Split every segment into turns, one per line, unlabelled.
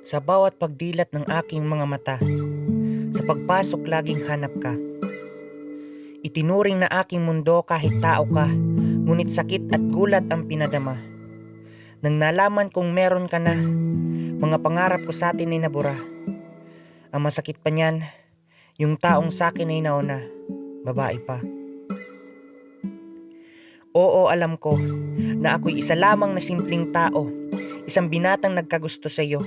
Sa bawat pagdilat ng aking mga mata, sa pagpasok laging hanap ka. Itinuring na aking mundo kahit tao ka, ngunit sakit at gulat ang pinadama. Nang nalaman kong meron ka na, mga pangarap ko sa atin ay nabura. Ang masakit pa niyan, yung taong sakin ay nauna, babae pa. Oo, alam ko na ako'y isa lamang na simpleng tao, isang binatang nagkagusto sa iyo.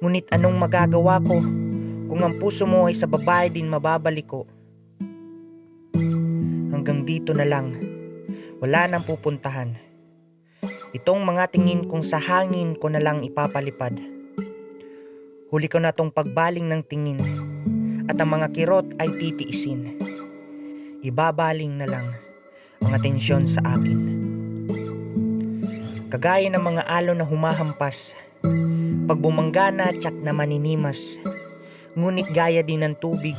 Ngunit anong magagawa ko kung ang puso mo ay sa babae din mababaliko? Hanggang dito na lang, wala nang pupuntahan. Itong mga tingin kong sa hangin ko na lang ipapalipad. Huli ko na tong pagbaling ng tingin, at ang mga kirot ay titiisin. Ibabaling na lang ang atensyon sa akin. Kagaya ng mga alon na humahampas, pag bumangga na tiyak na maninimas. Ngunit gaya din ng tubig,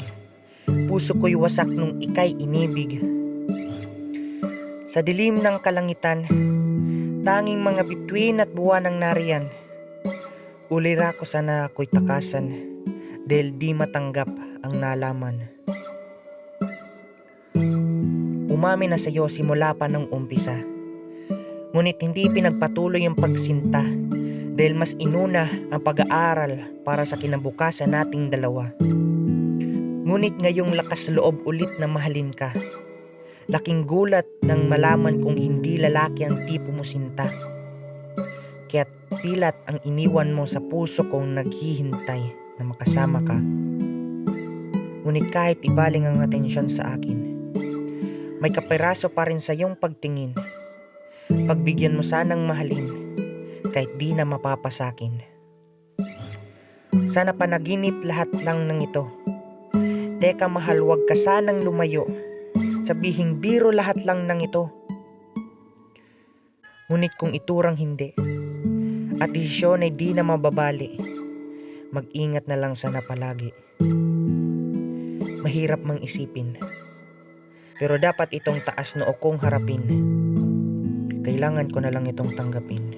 puso ko'y wasak nung ika'y inibig. Sa dilim ng kalangitan, tanging mga bituin at buwan ang nariyan. Ulira ko sana ako'y takasan, dahil di matanggap ang nalaman. Umamin na sa'yo simula pa ng umpisa, ngunit hindi pinagpatuloy ang pagsinta, dahil mas inuna ang pag-aaral para sa kinabukasan nating dalawa. Ngunit ngayong lakas loob ulit na mahalin ka. Laking gulat nang malaman kong hindi lalaki ang tipo mo sinta. Kaya't pilat ang iniwan mo sa puso kong naghihintay na makasama ka. Ngunit kahit ibaling ang atensyon sa akin, may kapiraso pa rin sa iyong pagtingin. Pagbigyan mo sanang mahalin, kahit di na mapapasakin. Sana panaginip lahat lang ng ito. Teka mahal, wag ka sanang lumayo. Sabihing biro lahat lang ng ito. Ngunit kung iturang hindi, at desisyon ay di na mababali, mag-ingat na lang sana palagi. Mahirap mang isipin, pero dapat itong taas noo kong harapin. Kailangan ko na lang itong tanggapin.